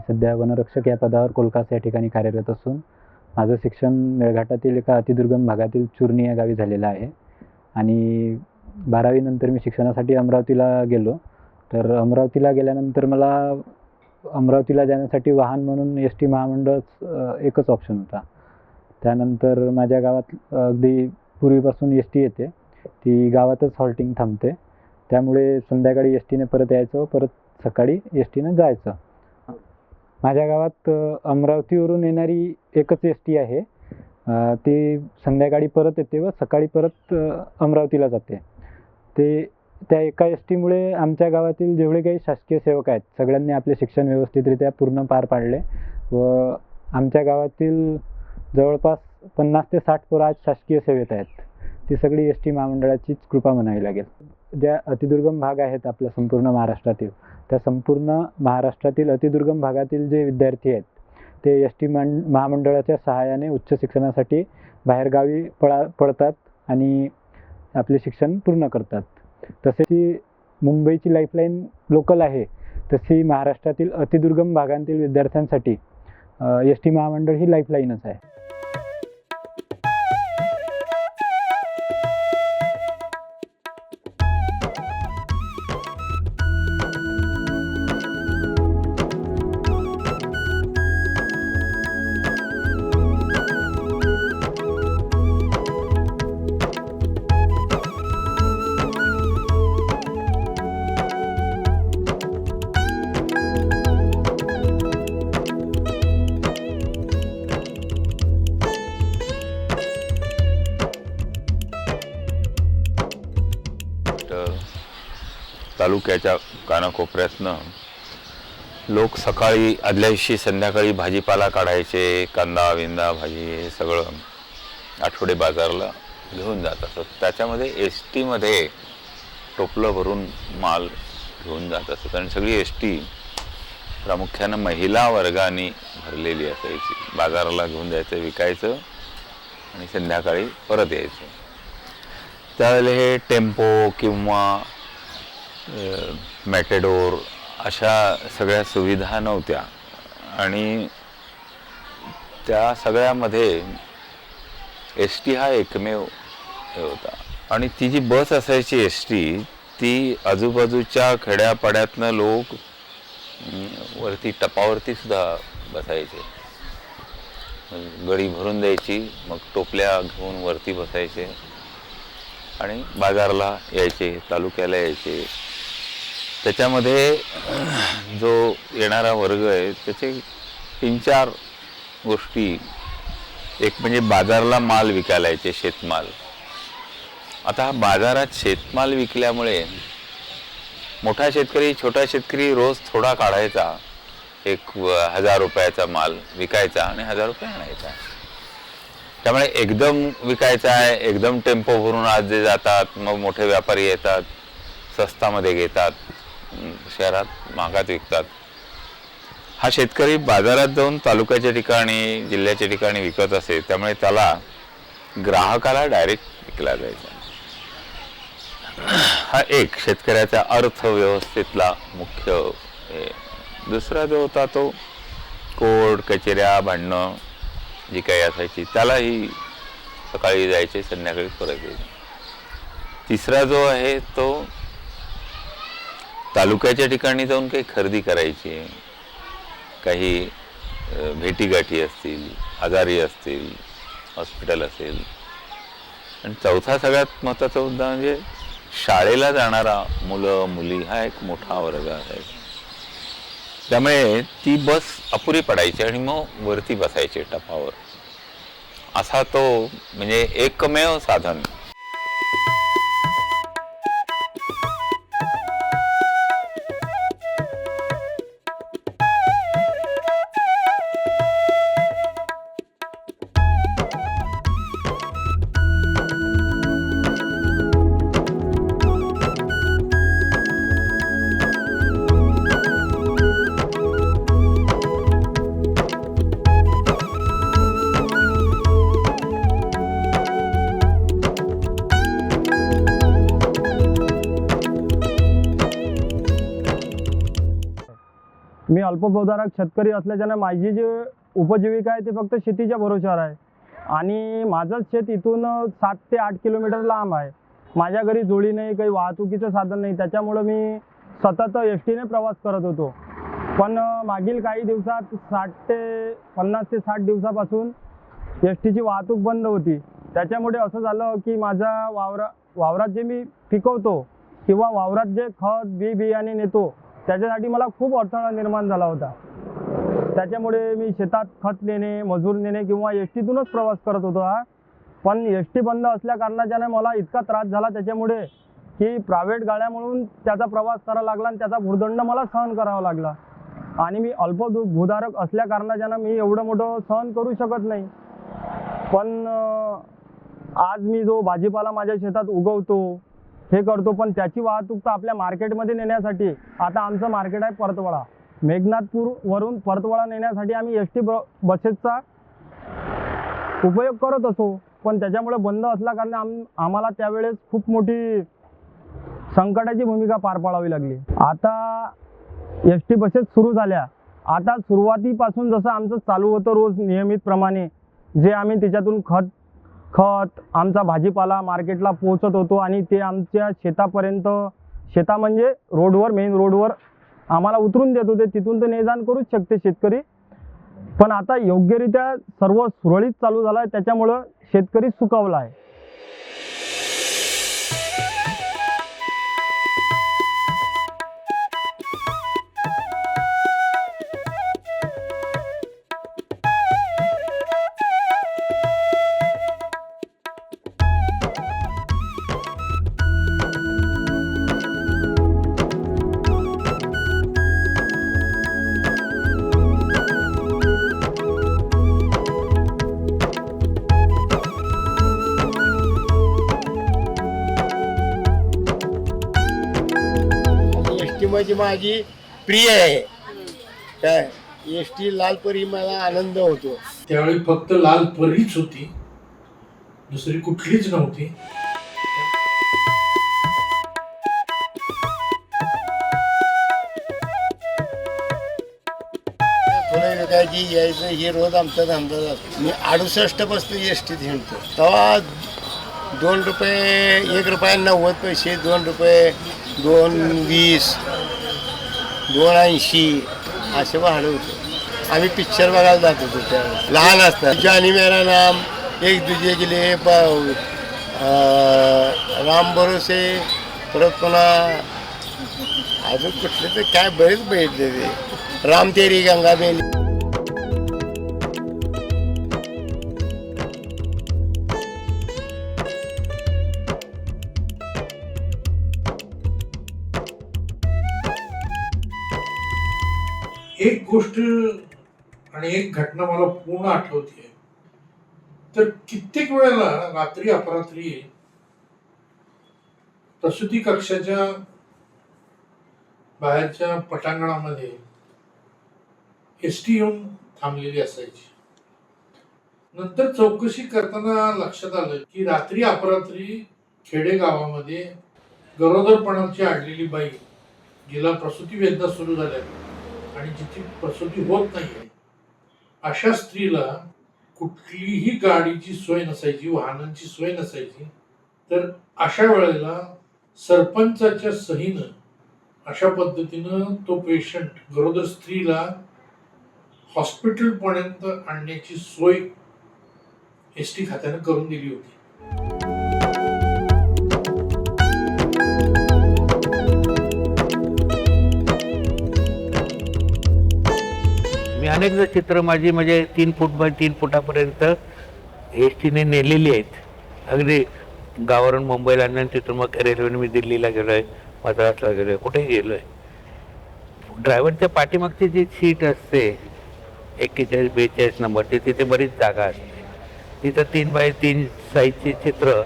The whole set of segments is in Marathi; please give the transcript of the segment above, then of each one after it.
सध्या वनरक्षक या पदावर कोलकाता या ठिकाणी कार्यरत असून माझं शिक्षण मेळघाटातील एका अतिदुर्गम भागातील चुरणी या गावी झालेलं आहे. आणि 12वी नंतर मी शिक्षणासाठी अमरावतीला गेलो. तर अमरावतीला गेल्यानंतर मला अमरावतीला जाण्यासाठी वाहन म्हणून एस टी महामंडळच एकच ऑप्शन होता. त्यानंतर माझ्या गावात अगदी पूर्वीपासून एस टी येते, ती गावातच हॉल्टिंग थांबते. त्यामुळे संध्याकाळी एस टीने परत यायचं, परत सकाळी एस टीनं जायचं. माझ्या गावात अमरावतीवरून येणारी एकच एस टी आहे. ती संध्याकाळी परत येते व सकाळी परत अमरावतीला जाते. त्या एका एस टीमुळे आमच्या गावातील जेवढे काही शासकीय सेवक आहेत सगळ्यांनी आपले शिक्षण व्यवस्थितरित्या पूर्ण पार पाडले व आमच्या गावातील जवळपास 50 ते 60 पोरं आज शासकीय सेवेत आहेत. ती सगळी एस टी महामंडळाचीच कृपा म्हणावी लागेल. ज्या अतिदुर्गम भाग आहेत आपल्या संपूर्ण महाराष्ट्रातील, त्या संपूर्ण महाराष्ट्रातील अतिदुर्गम भागातील जे विद्यार्थी आहेत ते एस टी महामंडळाच्या सहाय्याने उच्च शिक्षणासाठी बाहेरगावी पडतात आणि आपले शिक्षण पूर्ण करतात. तसे की मुंबईची लाईफलाईन लोकल आहे, तशी महाराष्ट्रातील अतिदुर्गम भागांतील विद्यार्थ्यांसाठी एस टी महामंडळ ही लाईफलाईनच आहे. तालुक्याच्या कानाकोपऱ्यातनं लोक सकाळी आदल्या दिवशी संध्याकाळी भाजीपाला काढायचे, कांदा विंदा भाजी हे सगळं आठवडे बाजारला घेऊन जात असत. त्याच्यामध्ये एस टीमध्ये टोपलं भरून माल घेऊन जात असत आणि सगळी एस टी प्रामुख्यानं महिला वर्गाने भरलेली असायची. बाजाराला घेऊन जायचं, विकायचं आणि संध्याकाळी परत यायचं. त्यावेळेला हे टेम्पो किंवा मॅटेडोर अशा सगळ्या सुविधा नव्हत्या आणि त्या सगळ्यामध्ये एस टी हा एकमेव हे होता. आणि ती जी बस असायची एस टी, ती आजूबाजूच्या खेड्यापाड्यातनं लोक वरती टपावरती सुद्धा बसायचे. गडी भरून द्यायची, मग टोपल्या घेऊन वरती बसायचे आणि बाजारला यायचे, तालुक्याला यायचे. त्याच्यामध्ये जो येणारा वर्ग आहे त्याचे 3-4 गोष्टी. एक म्हणजे बाजारला माल विकायला यायचे, शेतमाल. आता हा बाजारात शेतमाल विकल्यामुळे मोठा शेतकरी छोटा शेतकरी रोज थोडा काढायचा, 1000 रुपयाचा माल विकायचा आणि 1000 रुपये आणायचा. त्यामुळे एकदम विकायचा आहे, एकदम टेम्पो भरून आज जे जातात, मग मोठे व्यापारी येतात, स्वस्तामध्ये घेतात, शहरात महागात विकतात. हा शेतकरी बाजारात जाऊन तालुक्याच्या ठिकाणी जिल्ह्याच्या ठिकाणी विकत असे, त्यामुळे त्याला ग्राहकाला डायरेक्ट विकला जायचा. हा एक शेतकऱ्याच्या अर्थव्यवस्थेतला मुख्य. दुसरा जो होता तो कोर्ट कचेऱ्या भांडणं जी काही असायची त्यालाही सकाळी जायचे, संध्याकाळी परत यायचे. तिसरा जो आहे तो तालुक्याच्या ठिकाणी जाऊन काही खरेदी करायची, काही भेटीगाठी असतील, आजारी असतील, हॉस्पिटल असेल. आणि चौथा सगळ्यात महत्त्वाचा मुद्दा म्हणजे शाळेला जाणारा मुलं मुली हा एक मोठा वर्ग आहे. त्यामुळे ती बस अपुरी पडायची आणि मग वरती बसायचे टपावर. असा तो म्हणजे एकमेव साधन. मी अल्पभूधारक शेतकरी असल्याच्यानं माझी जी उपजीविका आहे ते फक्त शेतीच्या भरोश्यावर आहे आणि माझंच शेत इथून 7 ते 8 किलोमीटर लांब आहे. माझ्या घरी जोडी नाही, काही वाहतुकीचं साधन नाही, त्याच्यामुळं मी सतत एस टीने प्रवास करत होतो. पण मागील काही दिवसात 50 ते 60 दिवसापासून एस टीची वाहतूक बंद होती. त्याच्यामुळे असं झालं की माझा वावरात जे मी पिकवतो किंवा वावरात जे खत बियाणे नेतो त्याच्यासाठी मला खूप अडथळा निर्माण झाला होता. त्याच्यामुळे मी शेतात खत नेणे, मजूर नेणे किंवा एस टीतूनच प्रवास करत होतो. पण एस टी बंद असल्या कारणाच्याने मला इतका त्रास झाला त्याच्यामुळे की प्रायव्हेट गाड्यामधून त्याचा प्रवास करावा लागला आणि त्याचा भुर्दंड मला सहन करावा लागला. आणि मी अल्पभूधारक असल्या कारणाच्यानं मी एवढं मोठं सहन करू शकत नाही. पण आज मी जो भाजीपाला माझ्या शेतात उगवतो हे करतो, पण त्याची वाहतूक तर आपल्या मार्केटमध्ये नेण्यासाठी आता आमचं मार्केट आहे परतवाडा. मेघनाथपूरवरून परतवाडा नेण्यासाठी आम्ही एस टी बसेसचा उपयोग करत असो, पण त्याच्यामुळे बंद असल्या कारण आम्हाला त्यावेळेस खूप मोठी संकटाची भूमिका पार पाडावी लागली. आता एस टी बसेस सुरू झाल्या. आता सुरुवातीपासून जसं आमचं चालू होतं रोज नियमितप्रमाणे जे आम्ही त्याच्यातून खत आमचा भाजीपाला मार्केटला पोहोचत होतो आणि ते आमच्या शेतापर्यंत, शेता म्हणजे रोडवर, मेन रोडवर आम्हाला उतरून देत होते. तिथून तर ने जाण करूच शकते शेतकरी. पण आता योग्यरित्या सर्व सुरळीत चालू झालं आहे, त्याच्यामुळं शेतकरी सुखावला आहे. म्हणजे माझी प्रिय आहे. काय एस टी लाल परी मला आनंद होतो. त्यावेळी फक्त लाल परीच होती, दुसरी कुठलीच नव्हती. फुलं विकायची यायचं हे रोज आमचा धंदा जातो. मी 68 पासून एस टीत हिंडतो. तेव्हा 2 रुपये, 1 रुपया 90 पैसे, 2 रुपये, 2.20, 2.80 असे भाडं होतं. आम्ही पिक्चर बघायला जात होतो त्यावेळेस लहान असतात. जानी मेरा नाम, एक दुजे के लिए, राम भरोसे, परत पुन्हा अजून कुठले तर काय बरेच बघितले ते. राम तेरी गंगा बेली. एक गोष्ट आणि एक घटना मला पूर्ण आठवते. तर कित्येक वेळेला रात्री अपरात्री प्रसूती कक्षाच्या बाहेरच्या पटांगणामध्ये एस टी येऊन थांबलेली असायची. नंतर चौकशी करताना लक्षात आलं की रात्री अपरात्री खेडेगावामध्ये गरोदरपणाची आढळलेली बाई, जिला प्रसूती वेदना सुरू झाल्या आणि जिची प्रसूती होत नाहीये, अशा स्त्रीला कुठलीही गाडीची सोय नसायची, वाहनांची सोय नसायची. तर अशा वेळेला सरपंचाच्या सहीनं अशा पद्धतीनं तो पेशंट, गरोदर स्त्रीला हॉस्पिटलपर्यंत आणण्याची सोय एस टी खात्यानं करून दिली होती. मी अनेकदा चित्र माझी म्हणजे 3 फूट बाय 3 फुटापर्यंत एस टीने नेलेली आहेत. अगदी गावावरून मुंबईला आणि तिथून मग रेल्वेने मी दिल्लीला गेलो आहे, मद्रासला गेलो आहे, कुठेही गेलो आहे. ड्रायव्हरच्या पाठीमागची जी सीट असते 41-42 नंबरची, तिथे बरीच जागा असते. तिथं 3 बाय 3 साईजची चित्र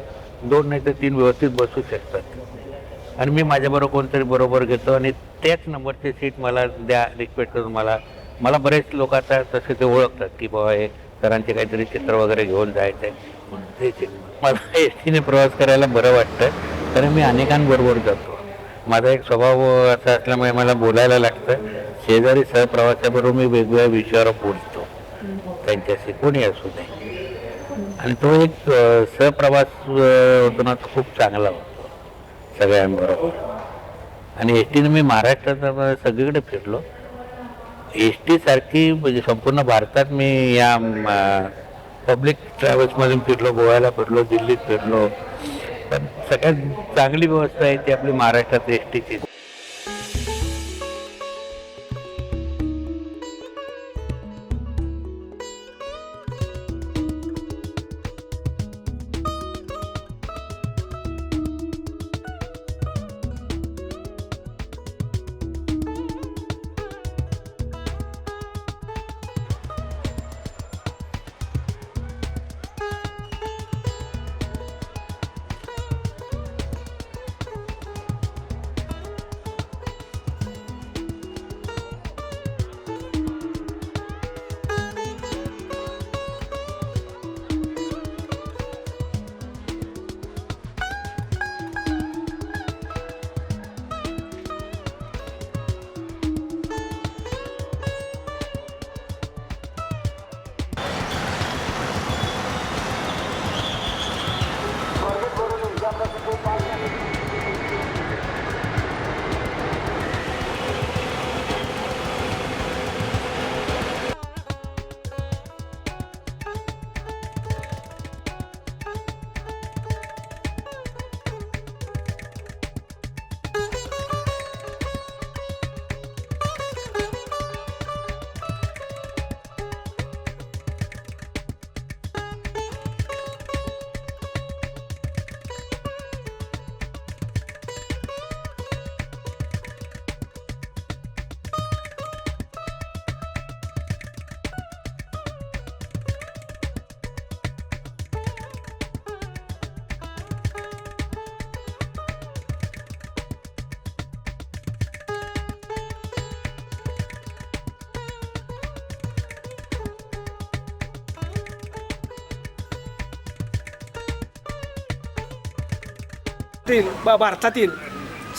2 नाही तर 3 व्यवस्थित बसू शकतात. आणि मी माझ्याबरोबर कोणतरी बरोबर घेतो आणि त्याच नंबरची सीट मला द्या रिक्वेस्ट करून. मला बरेच लोक आता तसे ते ओळखतात की बाबा हे सरांचे काहीतरी चित्र वगैरे घेऊन जायचं आहे. ते मला एस टीने प्रवास करायला बरं वाटतं, कारण मी अनेकांबरोबर जातो. माझा एक स्वभाव असा असल्यामुळे मला बोलायला लागतं. शेजारी सहप्रवासाबरोबर मी वेगवेगळ्या विषयावर बोलतो त्यांच्याशी, कोणी असू दे. आणि तो एक सहप्रवास होतो ना, तो खूप चांगला होतो सगळ्यांबरोबर. आणि एस टीने मी महाराष्ट्रात सगळीकडे फिरलो. एस टी सारखी म्हणजे संपूर्ण भारतात मी या पब्लिक ट्रॅव्हल्समधून फिरलो, गोव्याला फिरलो, दिल्लीत फिरलो. पण सगळ्यात चांगली व्यवस्था आहे ती आपली महाराष्ट्रात एस टीची. भारतातील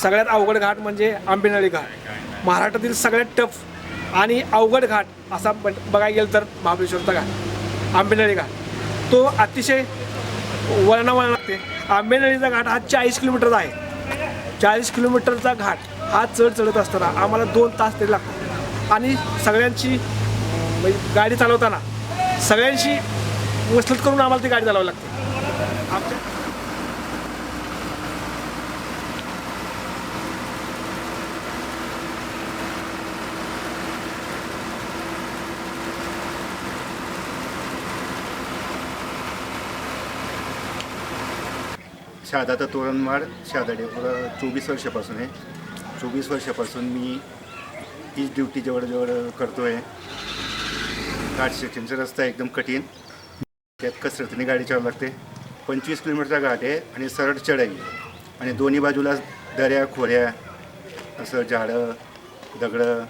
सगळ्यात अवघड घाट म्हणजे आंबेनळी घाट. महाराष्ट्रातील सगळ्यात टफ आणि अवघड घाट असा बघायला गेलं तर महाबळेश्वरचा घाट, आंबेनळी घाट. तो अतिशय वळणावळण लागते. आंबेनळीचा घाट हा 40 किलोमीटरचा आहे. 40 किलोमीटरचा घाट हा चढत असताना आम्हाला 2 तास तरी लागतात. आणि सगळ्यांची गाडी चालवताना सगळ्यांशी वसलत करून आम्हाला ती गाडी चालवावी लागते. आमच्या शहादा तोरणमाळ शहादा डेपोला 24 वर्षापासून आहे. 24 वर्षापासून मी हीच ड्युटी जवळ करतो आहे. घाट सेक्शनचा रस्ता एकदम कठीण, त्यात कसरतीने गाडी चालवावी लागते. 25 किलोमीटरचा घाट आहे आणि सरळ चढाई आणि दोन्ही बाजूला दऱ्या खोऱ्या, असं झाडं दगडं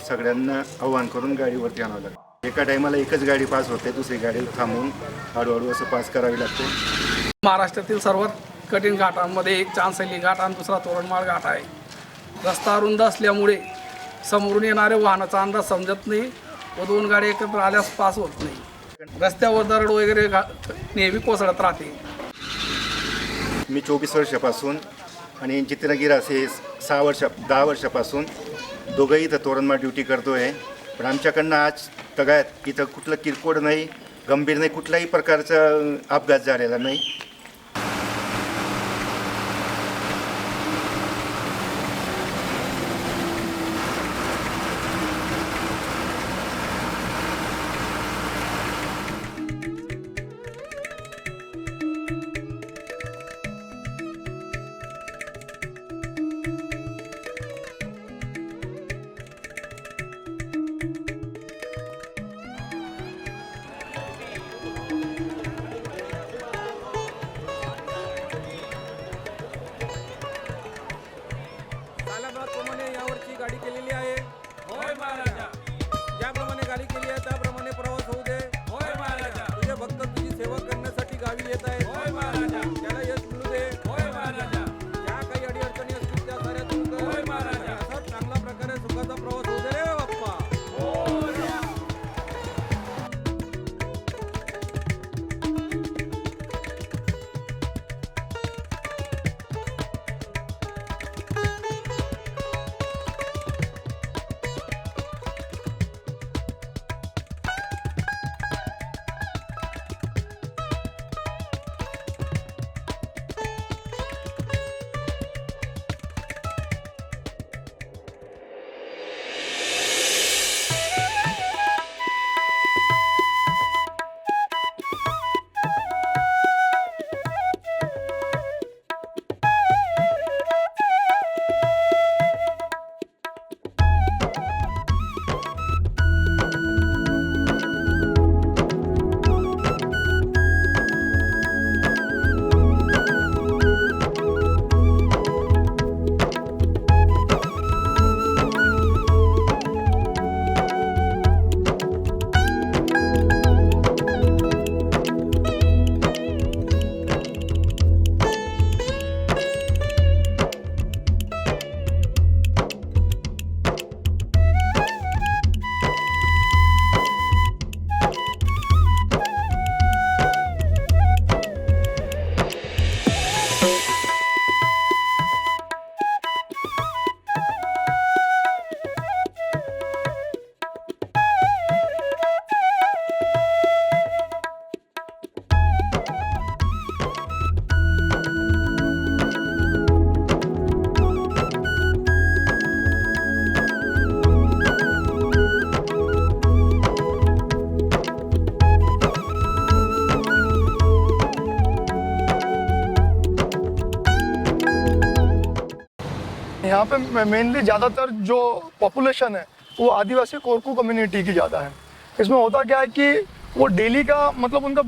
सगळ्यांना आव्हान करून गाडीवरती आणावं लागतं. एका टायमाला एकच गाडी पास होते, दुसरी गाडी थांबवून हळूहळू असं पास करावी लागते. महाराष्ट्रातील सर्वात कठीण घाटांमध्ये एक चांदसली घाट आणि दुसरा तोरणमाळ घाट आहे. रस्ता रुंद असल्यामुळे समोरून येणाऱ्या वाहनाचा अंदाज समजत नाही व 2 गाड्या एकत्र आल्यास पास होत नाही. रस्त्यावर दरड वगैरे नेहमी कोसळत राहते. मी 24 वर्षापासून आणि जितेंद्र गिरास हे 10 वर्षापासून दोघंही इथं तोरणमाळ ड्युटी करतो आहे. पण आमच्याकडनं आज तगायत इथं कुठलं किरकोळ नाही, गंभीर नाही, कुठल्याही प्रकारचा अपघात झालेला नाही. यहाँ पे मेनली ज़्यादातर जो पॉपुलेशन है वो आदिवासी कोरकू कम्युनिटी की ज़्यादा है। इसमें होता क्या है कि वो डेली का मतलब उनका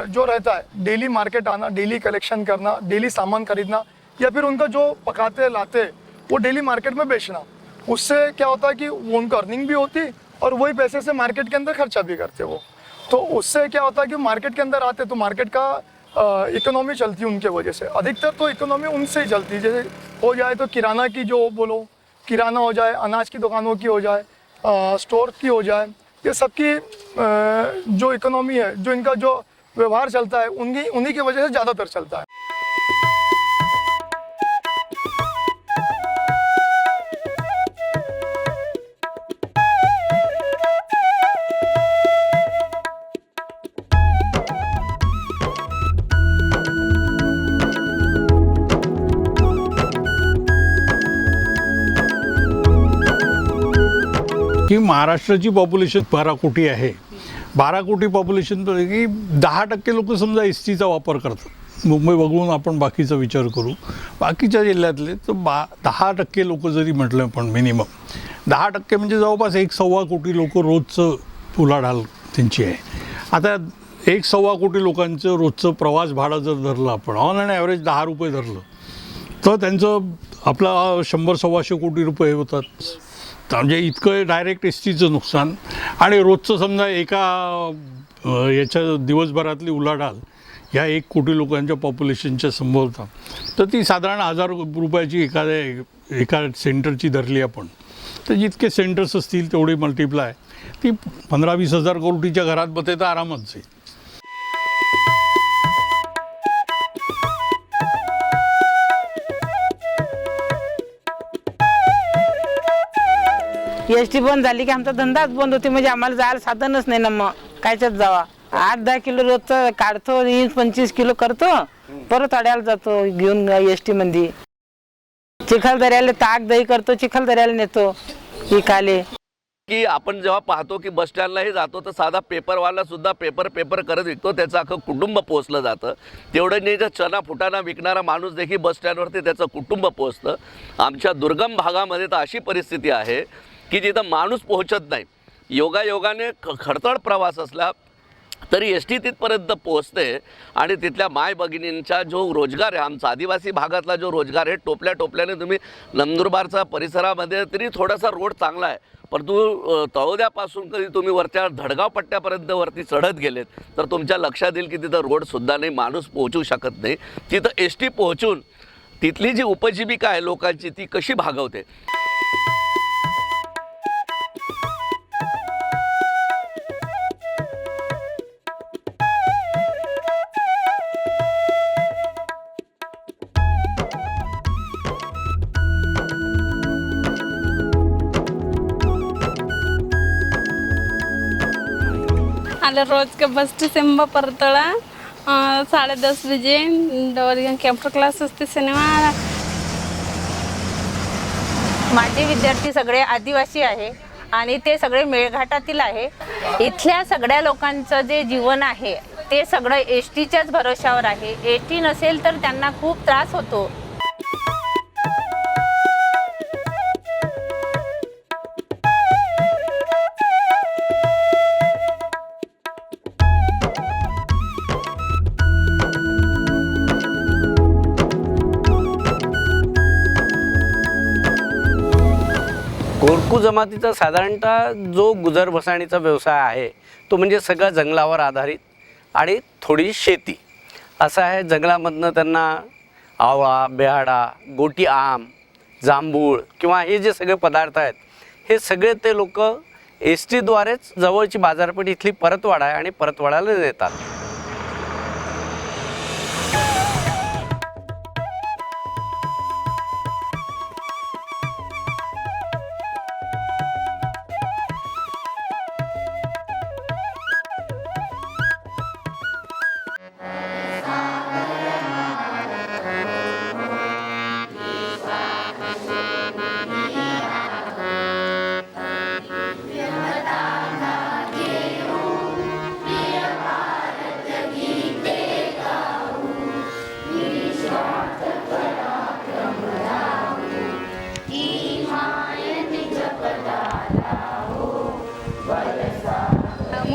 जो रहता है डेली मार्केट आना, डेली कलेक्शन करना, डेली सामान खरीदना, या फिर उनका जो पकाते लाते वो डेली मार्केट में बेचना। उससे क्या होता है कि वो उनका अर्निंग भी होती और वही पैसे से मार्केट के अंदर खर्चा भी करते वो। तो उससे क्या होता है कि मार्केट के अंदर आते तो मार्केट का इकोनॉमी चलती है उनके वजह से। अधिकतर तो इकोनॉमी उनसे ही चलती है। जैसे हो जाए तो किराना की जो बोलो, किराना हो जाए, अनाज की दुकानों की हो जाए, स्टोर की हो जाए, ये सबकी जो इकोनॉमी है, जो इनका जो व्यवहार चलता है उन्हीं की वजह से ज़्यादातर चलता है। की महाराष्ट्राची पॉप्युलेशन 12 कोटी आहे. 12 कोटी पॉप्युलेशनपैकी 10% लोक समजा एस टीचा वापर करतात. मुंबई वगळून आपण बाकीचा विचार करू, बाकीच्या जिल्ह्यातले तर 10% लोक जरी म्हटलं पण मिनिमम 10% म्हणजे जवळपास 1.25 कोटी लोक रोजचं उलाढाल त्यांची आहे. आता 1.25 कोटी लोकांचं रोजचं प्रवास भाडं जर धरलं आपण, ऑन अँड ॲव्हरेज 10 रुपये धरलं तर त्यांचं आपला 100-125 कोटी रुपये होतात. म्हणजे इतकं डायरेक्ट एस टीचं नुकसान आणि रोजचं समजा एका याच्या दिवसभरातली उलाढाल ह्या 1 कोटी लोकांच्या पॉप्युलेशनच्या संभवता तर ती साधारण 1000 रुपयाची एका सेंटरची धरली आपण तर जितके सेंटर्स असतील तेवढे मल्टिप्लाय ती 15-20 हजार कोटीच्या घरात तर आरामात जाईल. एस टी बंद झाली की आमचा धंदाच बंद होते. म्हणजे आम्हाला जायला साधनच नाही ना, मग कायच्यात जावा. 8-10 किलो रोजचं काढतो, 20-25 किलो करतो, परत अड्याला जातो घेऊन एस टी मध्ये. चिखलदऱ्याला ताक दही करतो, चिखलदऱ्याला नेतो विकाले. की आपण जेव्हा पाहतो की बस स्टँडलाही जातो तर साधा पेपरवाला सुद्धा पेपर करत विकतो, त्याचं अख्खं कुटुंब पोहोचलं जातं. तेवढं नाही तर चना फुटाणा विकणारा माणूस देखील बस स्टँडवरती त्याचं कुटुंब पोहोचतं. आमच्या दुर्गम भागामध्ये तर अशी परिस्थिती आहे की जिथं माणूस पोहोचत नाही. योगायोगाने खडतळ प्रवास असला तरी एस टी तिथपर्यंत पोहोचते आणि तिथल्या माय भगिनींचा जो रोजगार आहे, आमचा आदिवासी भागातला जो रोजगार आहे, टोपल्याने तुम्ही नंदुरबारचा परिसरामध्ये तरी थोडासा रोड चांगला आहे, परंतु तळोद्यापासून कधी तुम्ही वरच्या धडगाव पट्ट्यापर्यंत वरती चढत गेलेत तर तुमच्या लक्षात येईल की तिथं रोडसुद्धा नाही, माणूस पोहोचू शकत नाही. तिथं एस टी पोहोचून तिथली जी उपजीविका आहे लोकांची ती कशी भागवते. रोज के बस डिसेंबर परतळा 10:30 बजे डोरियन कॅम्प्युटर क्लास असते शनिवार. माझे विद्यार्थी सगळे आदिवासी आहे आणि ते सगळे मेळघाटातील आहे. इथल्या सगळ्या लोकांचं जे जीवन आहे ते सगळं एस टीच्याच भरोशावर आहे. एस टी नसेल तर त्यांना खूप त्रास होतो. कोरकू जमातीचा साधारणतः जो गुजरबसाणीचा व्यवसाय आहे तो म्हणजे सगळं जंगलावर आधारित आणि थोडी शेती असं आहे. जंगलामधनं त्यांना आवळा, बेहाडा, गोटी आम, जांभूळ किंवा हे जे सगळे पदार्थ आहेत हे सगळे ते लोक एस टीद्वारेच जवळची बाजारपेठ इथली परतवाडा आहे आणि परतवाड्याला देतात.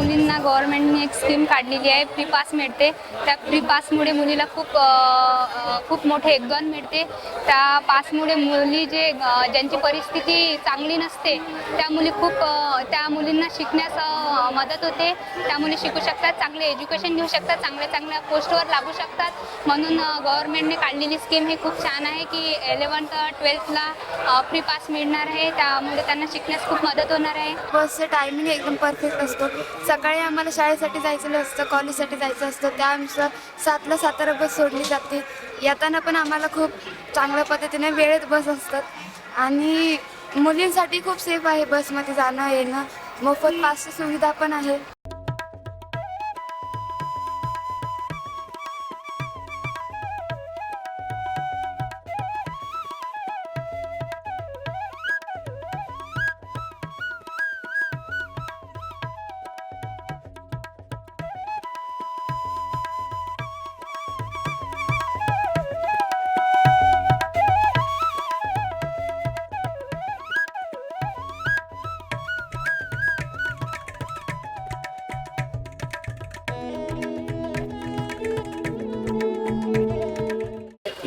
मुलींना गव्हर्नमेंटने एक स्कीम काढलेली आहे, फ्री पास मिळते. त्या फ्री पासमुळे मुलीला खूप मोठे योगदान मिळते. त्या पासमुळे मुली ज्यांची परिस्थिती चांगली नसते त्या मुलींना शिकण्यास मदत होते. त्या मुली शिकू शकतात, चांगले एज्युकेशन घेऊ शकतात, चांगल्या पोस्टवर लागू शकतात. म्हणून गव्हर्नमेंटने काढलेली स्कीम ही खूप छान आहे की 11th 12thला फ्री पास मिळणार आहे. त्यामुळे त्यांना शिकण्यास खूप मदत होणार आहे. बसचं टायमिंग एकदम परफेक्ट असतो. सकाळी आम्हाला शाळेसाठी जायचं असतं, कॉलेजसाठी जायचं असतं, त्यानुसार 7ला सातारा बस सोडली जाते. येताना पण आम्हाला खूप चांगल्या पद्धतीने वेळेत बस असतात आणि मुलींसाठी खूप सेफ आहे बसमध्ये जाणं येणं. मोफत पासची सुविधा पण आहे.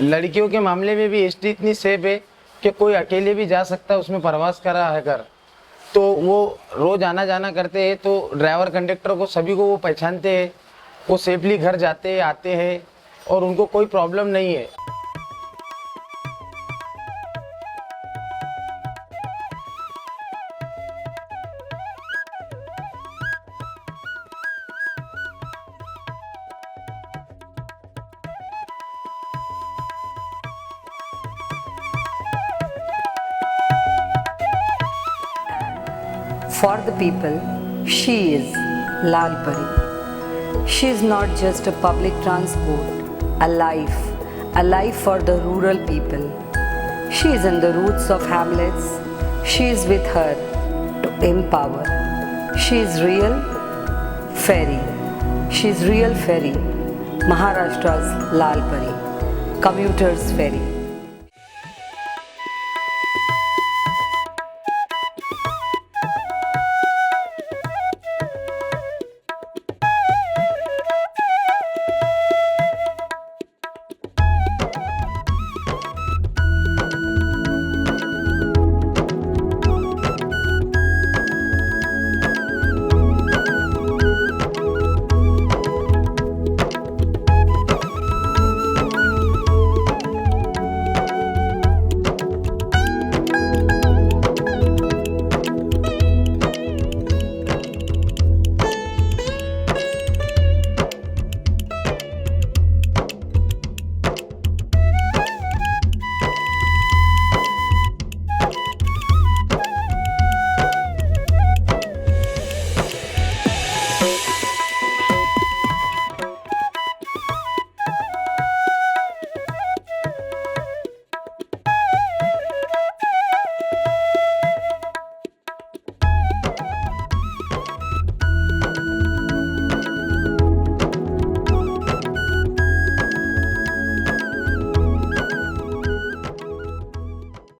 लड़कियों के मामले में भी एसटी इतनी सेफ है कि कोई अकेले भी जा सकता है उसमें प्रवास करा है कर. तो वो रोज आना जाना करते हैं तो ड्राइवर कंडक्टर को सभी को वो पहचानते हैं. वो सेफली घर जाते हैं आते हैं और उनको कोई प्रॉब्लम नहीं है. For the people, she is Lal Pari. She is not just a public transport, a life for the rural people. She is in the roots of hamlets. She is with her to empower. She is real fairy. She is real ferry, Maharashtra's Lal Pari, commuter's ferry.